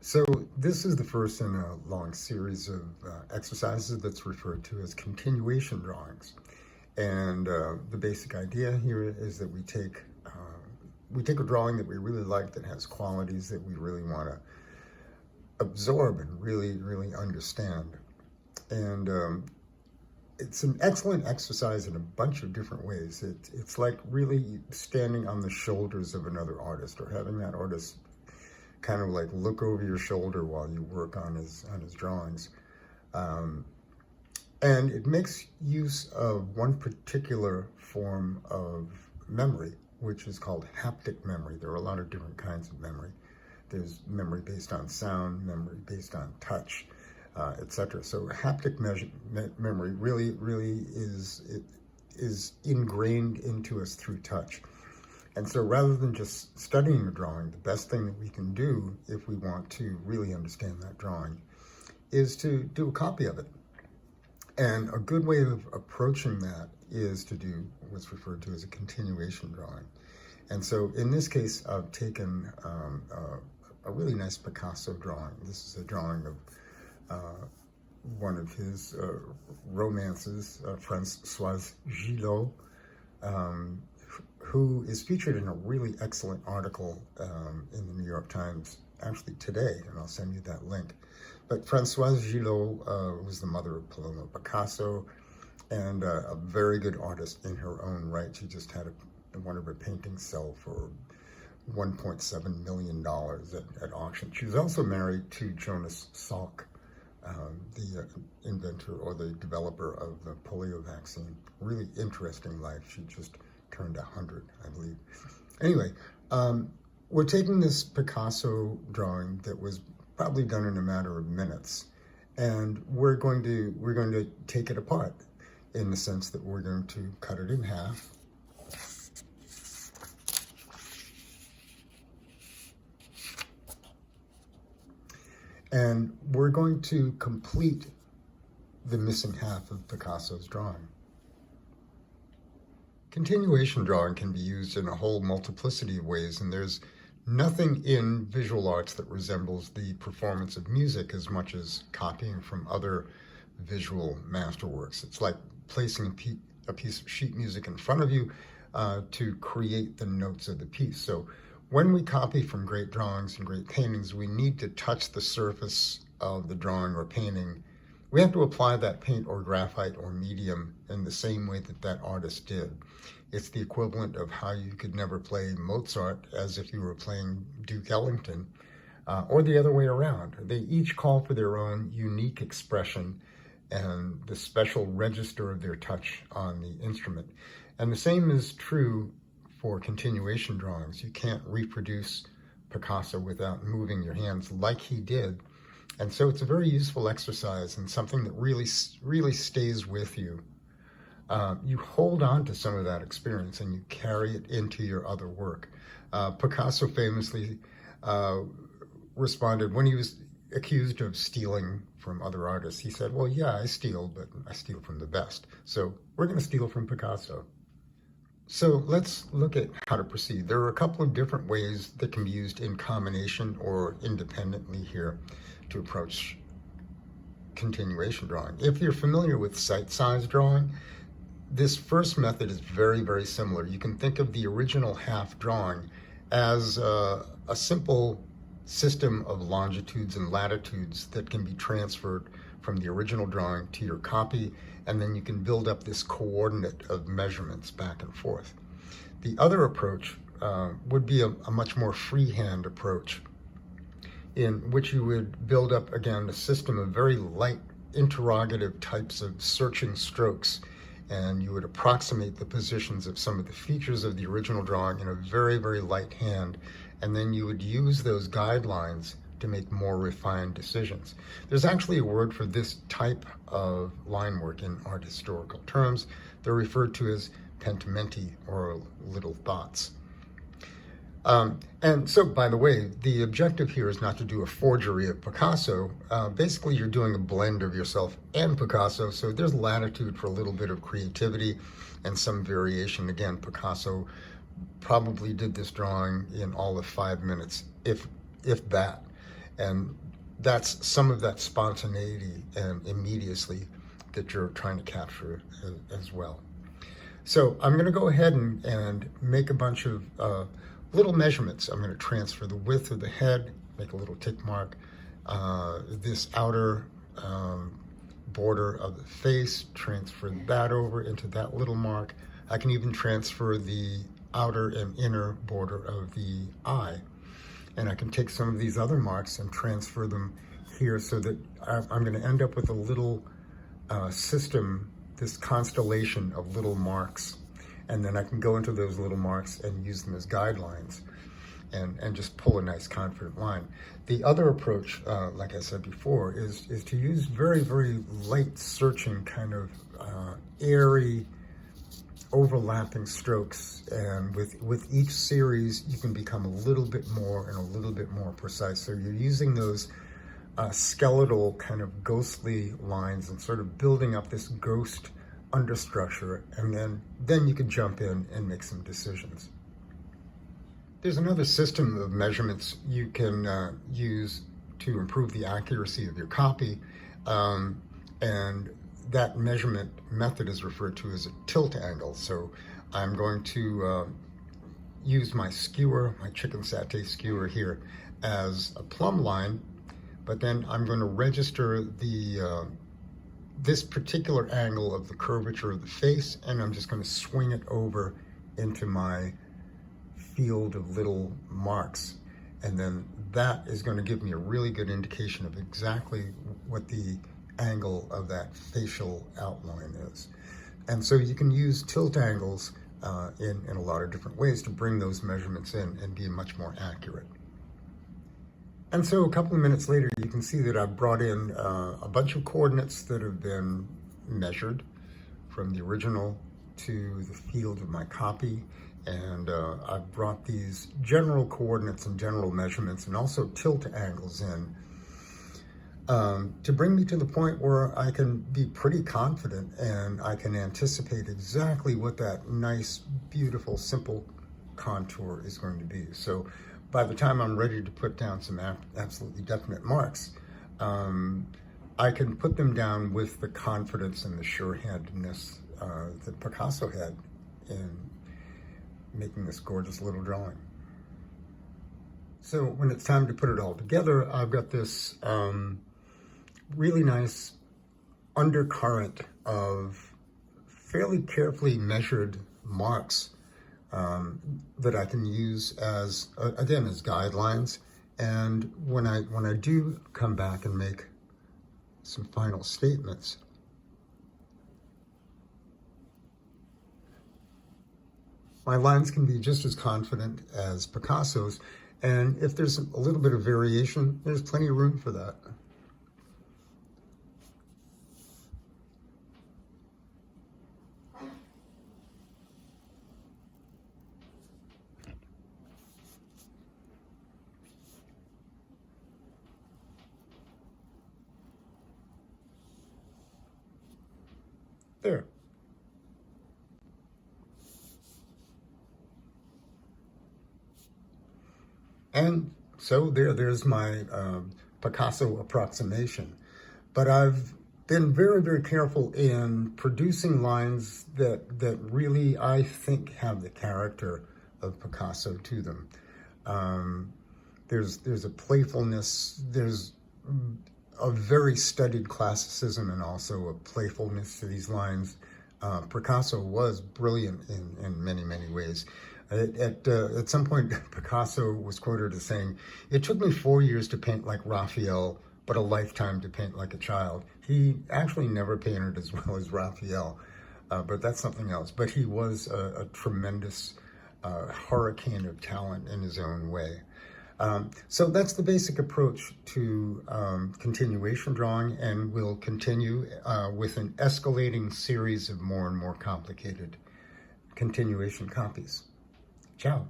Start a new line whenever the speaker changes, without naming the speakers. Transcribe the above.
So this is the first in a long series of exercises that's referred to as continuation drawings. And the basic idea here is that we take a drawing that we really like, that has qualities that we really want to absorb and really understand. And it's an excellent exercise in a bunch of different ways. It's like really standing on the shoulders of another artist, or having that artist kind of like look over your shoulder while you work on his drawings. And it makes use of one particular form of memory, which is called haptic memory. There are a lot of different kinds of memory. There's memory based on sound, memory based on touch, etc. So haptic memory really is ingrained into us through touch. And so rather than just studying a drawing, the best thing that we can do if we want to really understand that drawing is to do a copy of it. And a good way of approaching that is to do what's referred to as a continuation drawing. And so in this case, I've taken a really nice Picasso drawing. This is a drawing of one of his romances, Françoise Gillot, who is featured in a really excellent article in the New York Times, actually today, and I'll send you that link. But Françoise Gillot was the mother of Pablo Picasso, and a very good artist in her own right. She just had one of her paintings sell for $1.7 million at auction. She was also married to Jonas Salk, the inventor or the developer of the polio vaccine. Really interesting life. She just turned 100, I believe. Anyway, we're taking this Picasso drawing that was probably done in a matter of minutes, and we're going to take it apart, in the sense that we're going to cut it in half. And we're going to complete the missing half of Picasso's drawing. Continuation drawing can be used in a whole multiplicity of ways, and there's nothing in visual arts that resembles the performance of music as much as copying from other visual masterworks. It's like placing a piece of sheet music in front of you to create the notes of the piece. So when we copy from great drawings and great paintings, we need to touch the surface of the drawing or painting. We have to apply that paint or graphite or medium in the same way that that artist did. It's the equivalent of how you could never play Mozart as if you were playing Duke Ellington, or the other way around. They each call for their own unique expression and the special register of their touch on the instrument. And the same is true for continuation drawings. You can't reproduce Picasso without moving your hands like he did. And so it's a very useful exercise and something that really stays with you. You hold on to some of that experience and you carry it into your other work. Picasso famously responded when he was accused of stealing from other artists. He said, well, yeah, I steal, but I steal from the best. So we're going to steal from Picasso. So let's look at how to proceed. There are a couple of different ways that can be used in combination or independently here to approach continuation drawing. If you're familiar with sight-size drawing, this first method is very similar. You can think of the original half drawing as a simple system of longitudes and latitudes that can be transferred from the original drawing to your copy, and then you can build up this coordinate of measurements back and forth. The other approach would be a much more freehand approach, in which you would build up, again, a system of very light interrogative types of searching strokes, and you would approximate the positions of some of the features of the original drawing in a very light hand, and then you would use those guidelines to make more refined decisions. There's actually a word for this type of line work in art historical terms. They're referred to as pentimenti, or little thoughts. And so, by the way, the objective here is not to do a forgery of Picasso. Basically, you're doing a blend of yourself and Picasso, so there's latitude for a little bit of creativity and some variation. Again, Picasso probably did this drawing in all of 5 minutes, if that. And that's some of that spontaneity and immediacy that you're trying to capture as well. So I'm going to go ahead and make a bunch of little measurements. I'm going to transfer the width of the head, make a little tick mark, this outer border of the face, transfer that over into that little mark. I can even transfer the outer and inner border of the eye. And I can take some of these other marks and transfer them here so that I'm going to end up with a little system, this constellation of little marks. And then I can go into those little marks and use them as guidelines and just pull a nice confident line. The other approach, like I said before, is to use very, very light searching kind of airy overlapping strokes, and with each series you can become a little bit more and a little bit more precise. So you're using those skeletal kind of ghostly lines and sort of building up this ghost understructure, and then you can jump in and make some decisions. There's another system of measurements you can use to improve the accuracy of your copy, and that measurement method is referred to as a tilt angle. So I'm going to use my skewer, my chicken satay skewer here, as a plumb line, but then I'm going to register the this particular angle of the curvature of the face, and I'm just going to swing it over into my field of little marks. And then that is going to give me a really good indication of exactly what the angle of that facial outline is. And so you can use tilt angles in a lot of different ways to bring those measurements in and be much more accurate. And so a couple of minutes later, you can see that I've brought in a bunch of coordinates that have been measured from the original to the field of my copy. And I've brought these general coordinates and general measurements and also tilt angles in to bring me to the point where I can be pretty confident and I can anticipate exactly what that nice, beautiful, simple contour is going to be. So by the time I'm ready to put down some absolutely definite marks, I can put them down with the confidence and the sure-handedness that Picasso had in making this gorgeous little drawing. So when it's time to put it all together, I've got this really nice undercurrent of fairly carefully measured marks that I can use as, again, as guidelines. And when I do come back and make some final statements, my lines can be just as confident as Picasso's. And if there's a little bit of variation, there's plenty of room for that. There. And so there's my Picasso approximation. But I've been very, very careful in producing lines that really, I think, have the character of Picasso to them. There's a playfulness, there's a very studied classicism and also a playfulness to these lines. Picasso was brilliant in many, many ways. At some point, Picasso was quoted as saying, "It took me 4 years to paint like Raphael, but a lifetime to paint like a child." He actually never painted as well as Raphael, but that's something else. But he was a tremendous hurricane of talent in his own way. So that's the basic approach to continuation drawing, and we'll continue with an escalating series of more and more complicated continuation copies. Ciao.